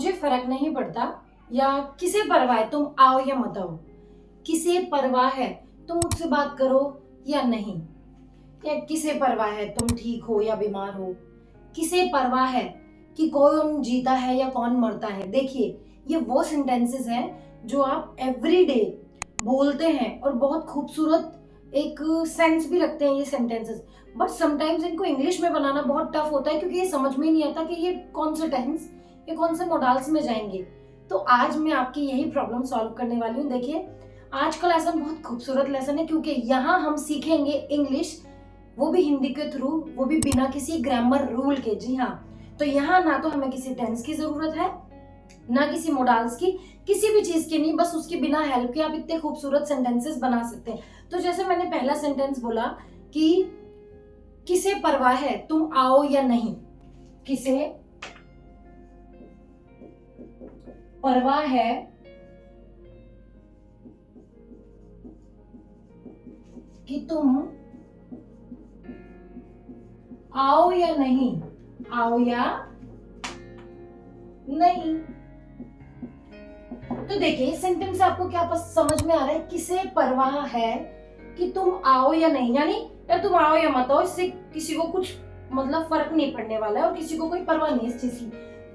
मुझे फर्क नहीं पड़ता, या किसे परवाह है तुम आओ या मत आओ, किसे परवाह है तुम मुझसे बात करो या नहीं, या किसे परवाह है तुम ठीक हो या बीमार हो, किसे परवाह है कि कौन जीता है या कौन मरता है। देखिए, ये वो सेंटेंसेस हैं जो आप एवरीडे बोलते हैं और बहुत खूबसूरत एक सेंस भी रखते हैं ये सेंटेंसेस, बट समटाइम्स इनको इंग्लिश में बनाना बहुत टफ होता है क्योंकि ये समझ में नहीं आता कि ये कौन से टेंस, ये कौन से मॉडल्स में जाएंगे। तो आज मैं आपकी यही प्रॉब्लम सॉल्व करने वाली हूँ। देखिए, आज का लेसन बहुत खूबसूरत लेसन है क्योंकि यहाँ हम सीखेंगे इंग्लिश, वो भी हिंदी के थ्रू, वो भी बिना किसी ग्रामर रूल के। जी हाँ, तो यहाँ ना तो हमें किसी टेंस की जरूरत है, ना किसी मोडाल्स की, किसी भी चीज की नहीं, बस उसके बिना हेल्प के आप इतने खूबसूरत सेंटेंसेस बना सकते हैं। तो जैसे मैंने पहला सेंटेंस बोला कि किसे परवाह है तुम आओ या नहीं, किसे परवाह है कि तुम आओ या नहीं, आओ या नहीं। तो देखिए, सेंटेंस आपको क्या समझ में आ रहा है, किसे परवाह है कि तुम आओ या नहीं, यानी यार तुम आओ या मत आओ, इससे किसी को कुछ मतलब फर्क नहीं पड़ने वाला है और किसी को कोई परवाह नहीं इस चीज की।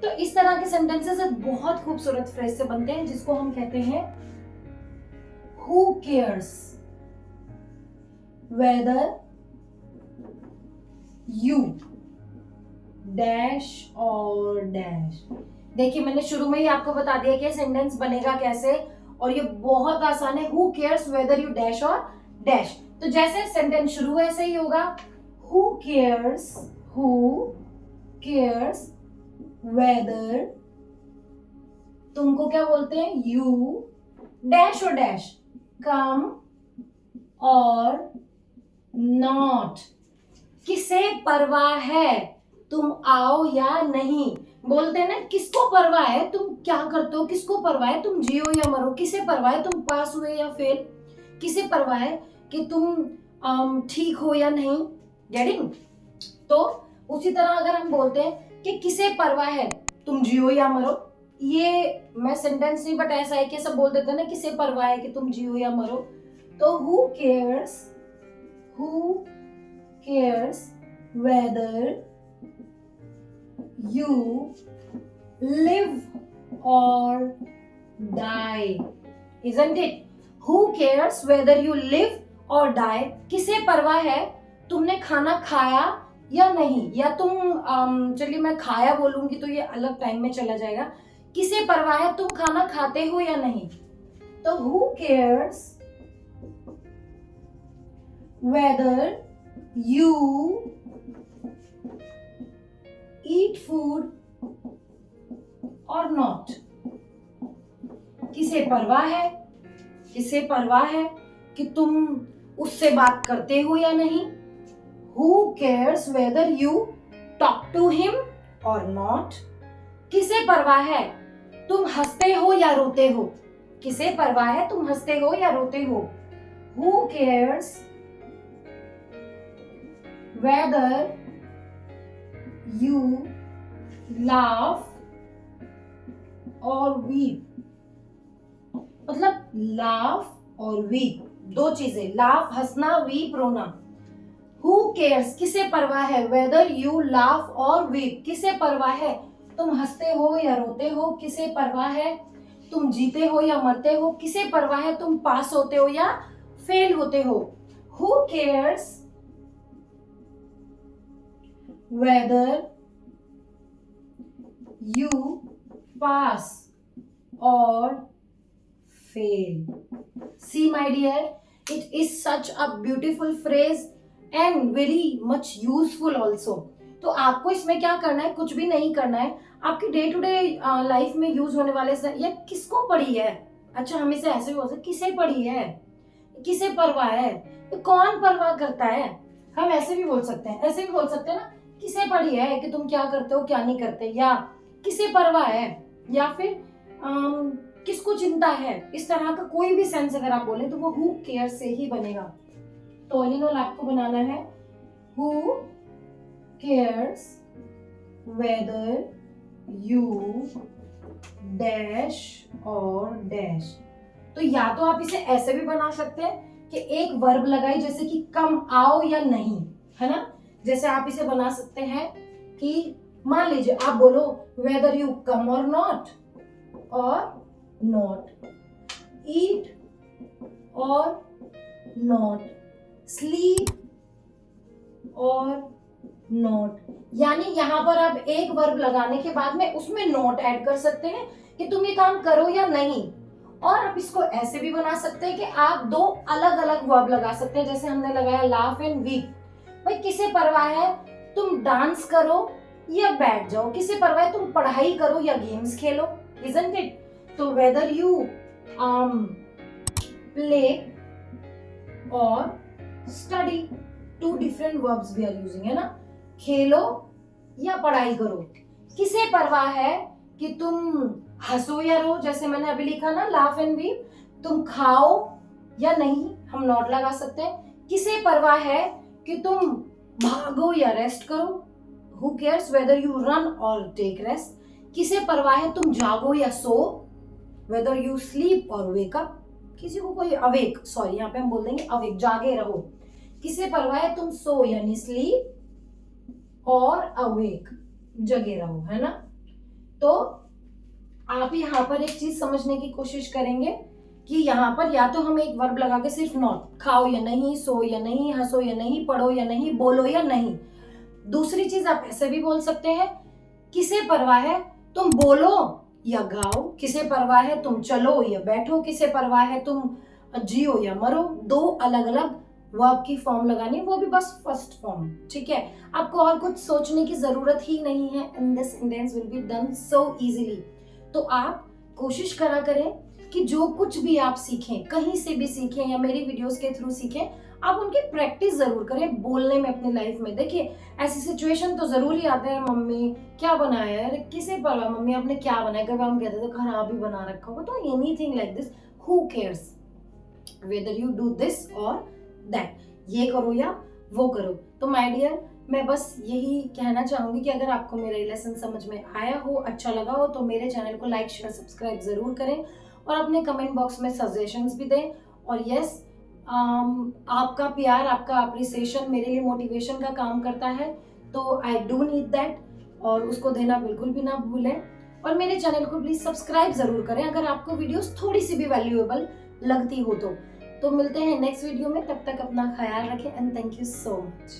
तो इस तरह के सेंटेंसेस बहुत खूबसूरत फ्रेज से बनते हैं जिसको हम कहते हैं who cares whether you dash और डैश। देखिए, मैंने शुरू में ही आपको बता दिया कि सेंटेंस बनेगा कैसे, और ये बहुत आसान है। Who cares whether you dash और डैश। तो जैसे सेंटेंस शुरू है ऐसे ही होगा, हु केयर्स वेदर, तुमको क्या बोलते हैं, यू डैश और डैश, कम और नॉट। किसे परवाह है तुम आओ या नहीं, बोलते हैं ना, किसको परवाह है तुम क्या करते हो, किसको परवाह है तुम जियो या मरो, किसे परवाह है तुम पास हुए या फेल, किसे परवाह है कि तुम ठीक हो या नहीं। गेटिंग? तो उसी तरह अगर हम बोलते हैं कि किसे परवाह है तुम जियो या मरो, ये मैं सेंटेंस नहीं बट ऐसा है कि सब बोल देते हैं ना, किसे परवाह है कि तुम जियो या मरो। तो who cares whether you live or die, isn't it? Who cares whether you live or die? किसे परवाह है तुमने खाना खाया या नहीं, या तुम चलिए मैं खाया बोलूंगी तो ये अलग टाइम में चला जाएगा। किसे परवाह है तुम खाना खाते हो या नहीं, तो who cares whether you eat food or not? किसे परवाह है कि तुम उससे बात करते हो या नहीं। Who cares whether you talk to him or not? किसे परवाह है तुम हंसते हो या रोते हो, किसे परवाह है तुम हंसते हो या रोते हो। Who cares whether you laugh और weep, मतलब laugh और weep दो चीजें, laugh हंसना, weep रोना। Who cares किसे परवाह है whether you laugh और weep, किसे परवाह है तुम हंसते हो या रोते हो, किसे परवाह है तुम जीते हो या मरते हो, किसे परवाह है तुम पास होते हो या फेल होते हो। Who cares whether you pass or fail? See my dear, it is such a beautiful phrase and very much useful also. तो आपको इसमें क्या करना है, कुछ भी नहीं करना है, आपकी डे टू डे लाइफ में यूज होने वाले से ये किसको पड़ी है। अच्छा, हम इसे ऐसे भी बोल सकते, किसे पड़ी है, किसे परवाह है, कौन परवाह करता है, हम ऐसे भी बोल सकते हैं, ऐसे भी बोल सकते हैं ना, किसे पड़ी है कि तुम क्या करते हो क्या नहीं करते, या किसे परवाह है, या फिर किसको चिंता है। इस तरह का कोई भी सेंस अगर आप बोले तो वो हु केयर से ही बनेगा। तो ऑल इन ऑल आपको बनाना है who cares whether you dash और डैश। तो या तो आप इसे ऐसे भी बना सकते हैं कि एक वर्ब लगाई, जैसे कि कम आओ या नहीं, है ना। जैसे आप इसे बना सकते हैं कि मान लीजिए आप बोलो वेदर यू कम और नॉट ईट और नॉट, स्लीप और नॉट। यानी यहाँ पर आप एक वर्ब लगाने के बाद में उसमें नॉट ऐड कर सकते हैं कि तुम ये काम करो या नहीं। और आप इसको ऐसे भी बना सकते हैं कि आप दो अलग अलग वर्ब लगा सकते हैं, जैसे हमने लगाया लाफ एंड वीक। भाई किसे परवाह है तुम डांस करो या बैठ जाओ, किसे परवाह है तुम पढ़ाई करो या गेम्स खेलो, इजंट इट। तो वेदर यू प्ले और study, two different verbs we are using, है ना। खेलो या पढ़ाई करो। किसे परवाह है कि तुम हंसो या रो, जैसे मैंने अभी लिखा ना लाफ एंड वीप। तुम खाओ या नहीं, हम नॉट लगा सकते हैं। किसे परवाह है कि तुम भागो या रेस्ट करो, who cares whether you run और टेक रेस्ट। किसे परवाह है तुम जागो या सो, वेदर यू स्लीप और वेक अप। किसी को कोई अवेक, सॉरी यहाँ पे हम बोल देंगे अवेक, जागे रहो। किसे परवाह है तुम सो यानी स्लीप और अवेक, जगे रहो, है ना। तो आप यहाँ पर एक चीज समझने की कोशिश करेंगे कि यहाँ पर या तो हम एक वर्ब लगा के सिर्फ नॉट, खाओ या नहीं, सो या नहीं, हंसो या नहीं, पढ़ो या नहीं, बोलो या नहीं। दूसरी चीज आप ऐसे भी बोल सकते हैं, किसे परवाह है तुम बोलो या गाओ, किसे परवाह है तुम चलो या बैठो, किसे परवाह है तुम जियो या मरो। दो अलग अलग वर्ब की फॉर्म लगानी, वो भी बस फर्स्ट फॉर्म, ठीक है। आपको और कुछ सोचने की जरूरत ही नहीं है, and this sentence will be done so easily. तो आप कोशिश करा करें कि जो कुछ भी आप सीखें, कहीं से भी सीखें या मेरी वीडियोस के थ्रू सीखें, आप उनकी प्रैक्टिस जरूर करें बोलने में अपनी लाइफ में। देखिए ऐसी सिचुएशन तो जरूर ही आते हैं, मम्मी क्या बनाया है, अरे किसे परवाह मम्मी आपने क्या बनाया, कभी हम कहते थे खराब ही बना रखा होगा। तो anything like this, who cares whether you do this और दैट, ये करो या वो करो। तो माय डियर, मैं बस यही कहना चाहूंगी कि अगर आपको मेरा लेसन समझ में आया हो, अच्छा लगा हो, तो मेरे चैनल को लाइक शेयर सब्सक्राइब जरूर करें और अपने कमेंट बॉक्स में सजेशंस भी दें। और यस, आपका प्यार, आपका अप्रिसिएशन मेरे लिए मोटिवेशन का काम करता है, तो आई डू नीड दैट, और उसको देना बिल्कुल भी ना भूलें। और मेरे चैनल को प्लीज सब्सक्राइब जरूर करें अगर आपको वीडियोस थोड़ी सी भी वैल्यूएबल लगती हो तो मिलते हैं नेक्स्ट वीडियो में, तब तक अपना ख्याल रखें and thank you so much.